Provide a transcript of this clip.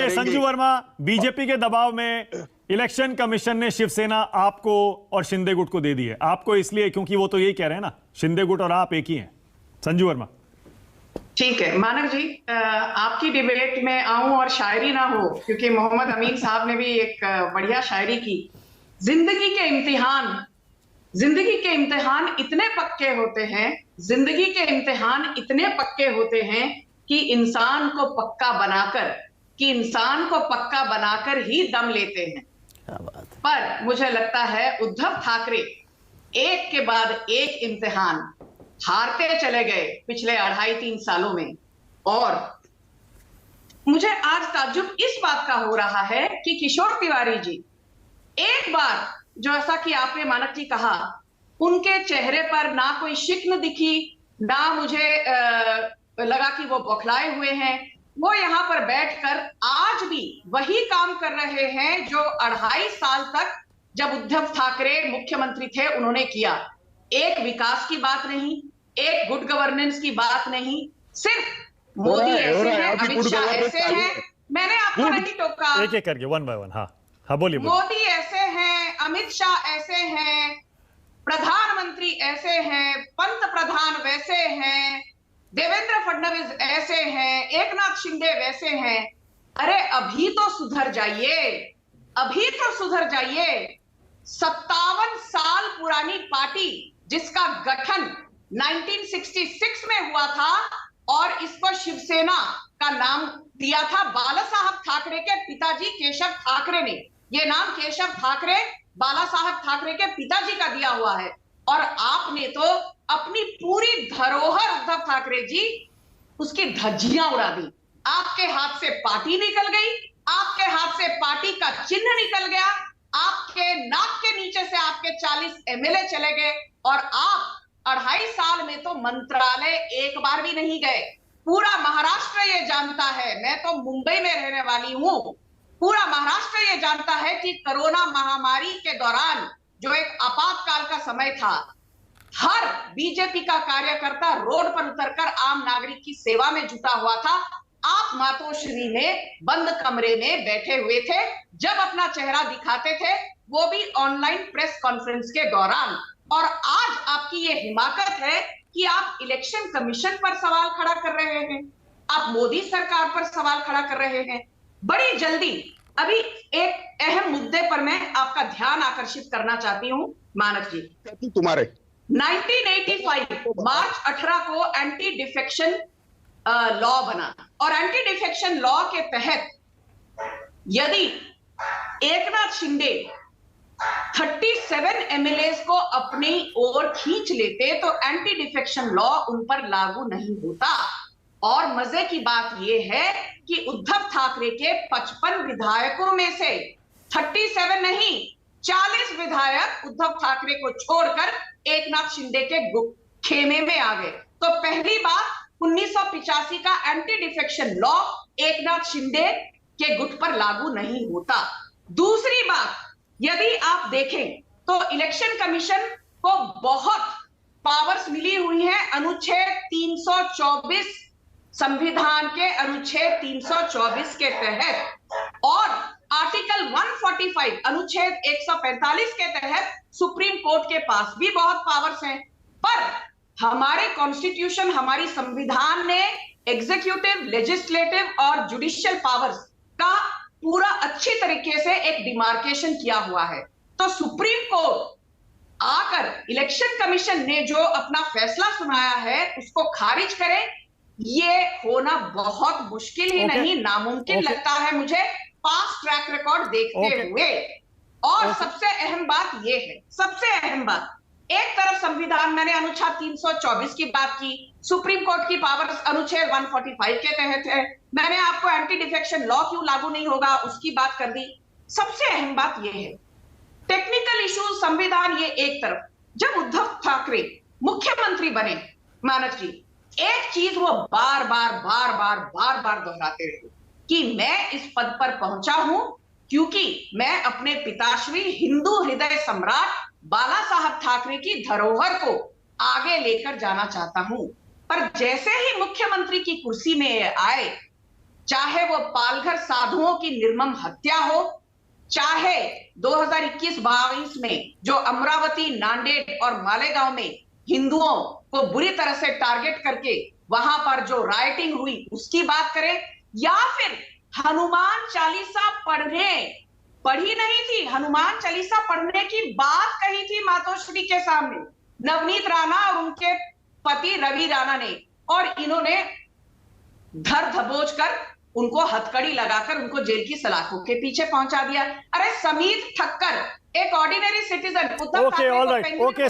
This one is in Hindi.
संजू वर्मा, बीजेपी के दबाव में इलेक्शन कमीशन ने शिवसेना आपको और शिंदे गुट को दे दी है। आपको इसलिए क्योंकि वो तो यही कह रहे हैं ना, शिंदे गुट और आप एक ही हैं। संजू वर्मा, ठीक है मानव जी, आपकी डिबेट में आऊं और शायरी ना हो, क्योंकि मोहम्मद अमीन साहब ने भी एक बढ़िया शायरी की। जिंदगी के इम्तिहान इतने पक्के होते हैं, जिंदगी के इम्तिहान इतने पक्के होते हैं कि इंसान को पक्का बनाकर ही दम लेते हैं। क्या बात है। पर मुझे लगता है उद्धव ठाकरे एक के बाद एक इम्तिहान हारते चले गए पिछले 2.5-3 सालों में। और मुझे आज ताज्जुब इस बात का हो रहा है कि किशोर तिवारी जी एक बार, जो ऐसा कि आपने मानक जी कहा, उनके चेहरे पर ना कोई शिकन दिखी, ना मुझे लगा कि वो बौखलाए हुए हैं। वो यहाँ पर बैठकर आज भी वही काम कर रहे हैं जो 2.5 साल तक जब उद्धव ठाकरे मुख्यमंत्री थे उन्होंने किया। एक विकास की बात नहीं, एक गुड गवर्नेंस की बात नहीं, सिर्फ मोदी ऐसे हैं, अमित शाह ऐसे हैं। मैंने आपको नहीं टोका, एक एक करके वन बाय वन। हाँ बोलिए। मोदी ऐसे हैं, अमित शाह ऐसे हैं, प्रधानमंत्री ऐसे हैं, पंत प्रधान वैसे हैं, देवेंद्र फडणवीस ऐसे हैं, एकनाथ शिंदे वैसे हैं। अरे अभी तो सुधर जाइए। 57 साल पुरानी पार्टी जिसका गठन 1966 में हुआ था और इसको शिवसेना का नाम दिया था बाला साहब ठाकरे के पिताजी केशव ठाकरे ने। ये नाम केशव ठाकरे बाला साहब ठाकरे के पिताजी का दिया हुआ है। और आपने तो अपनी पूरी धरोहर उद्धव ठाकरे जी, उसकी धज्जियां उड़ा दी। आपके हाथ से पार्टी निकल गई, आपके हाथ से पार्टी का चिन्ह निकल गया, आपके नाक के नीचे से आपके 40 एमएलए चले गए और आप 2.5 साल में तो मंत्रालय एक बार भी नहीं गए। पूरा महाराष्ट्र ये जानता है, मैं तो मुंबई में रहने वाली हूं, पूरा महाराष्ट्र ये जानता है कि कोरोना महामारी के दौरान जो एक आपातकाल का समय था, हर बीजेपी का कार्यकर्ता रोड पर उतरकर आम नागरिक की सेवा में जुटा हुआ था। आप मातोश्री में बंद कमरे में बैठे हुए थे, जब अपना चेहरा दिखाते थे वो भी ऑनलाइन प्रेस कॉन्फ्रेंस के दौरान। और आज आपकी ये हिमाकत है कि आप इलेक्शन कमीशन पर सवाल खड़ा कर रहे हैं, आप मोदी सरकार पर सवाल खड़ा कर रहे हैं। बड़ी जल्दी अभी एक अहम मुद्दे पर मैं आपका ध्यान आकर्षित करना चाहती हूं मानक जी। तुम्हारे 1985 मार्च 18 को एंटी डिफेक्शन लॉ बना और एंटी डिफेक्शन लॉ के तहत यदि एकनाथ शिंदे 37 एमएलए को अपनी ओर खींच लेते तो एंटी डिफेक्शन लॉ उन पर लागू नहीं होता। और मजे की बात यह है कि उद्धव ठाकरे के 55 विधायकों में से 37 नहीं 40 विधायक उद्धव ठाकरे को छोड़कर एकनाथ शिंदे के खेमे में आ गए। तो पहली बात, 1985 का anti defection law Eknath Shinde के गुट पर लागू नहीं होता। दूसरी बात, यदि आप देखें तो इलेक्शन कमीशन को बहुत पावर्स मिली हुई हैं अनुच्छेद 324 संविधान के अनुच्छेद 324 के तहत और आर्टिकल 145 अनुच्छेद 145 के तहत सुप्रीम कोर्ट के पास भी बहुत पावर्स हैं। पर हमारे कॉन्स्टिट्यूशन, हमारी संविधान ने एग्जीक्यूटिव, लेजिस्लेटिव और जुडिशियल पावर्स का पूरा अच्छी तरीके से एक डिमार्केशन किया हुआ है। तो सुप्रीम कोर्ट आकर इलेक्शन कमीशन ने जो अपना फैसला सुनाया है उसको खारिज करे, ये होना बहुत मुश्किल ही नहीं नामुमकिन लगता है मुझे पास्ट ट्रैक रिकॉर्ड देखते हुए। और सबसे अहम बात ये है, सबसे अहम बात, एक तरफ संविधान, मैंने अनुच्छेद 324 की बात की, सुप्रीम कोर्ट की पावर्स अनुच्छेद 145 के तहत है, मैंने आपको एंटी डिफेक्शन लॉ क्यों लागू नहीं होगा उसकी बात कर दी। सबसे अहम बात यह है, टेक्निकल इश्यूज, संविधान, ये एक तरफ। जब उद्धव ठाकरे मुख्यमंत्री बने मानक जी, एक चीज वो बार बार दोहराते रहे कि मैं इस पद पर पहुंचा हूं क्योंकि मैं अपने पिताश्री हिंदू हृदय सम्राट बाला साहब ठाकरे की धरोहर को आगे लेकर जाना चाहता हूं। पर जैसे ही मुख्यमंत्री की कुर्सी में आए, चाहे वो पालघर साधुओं की निर्मम हत्या हो, चाहे 2021-22 में जो अमरावती, नांदेड़ और मालेगांव में हिंदुओं को बुरी तरह से टारगेट करके वहां पर जो राइटिंग हुई उसकी बात करें, या फिर हनुमान चालीसा पढ़ी नहीं थी, हनुमान चालीसा पढ़ने की बात कही थी मातोश्री के सामने नवनीत राणा और उनके पति रवि राणा ने, और इन्होंने धर दबोच कर उनको हथकड़ी लगाकर उनको जेल की सलाखों के पीछे पहुंचा दिया। अरे समीर ठक्कर एक ordinary citizen, okay, all right, okay.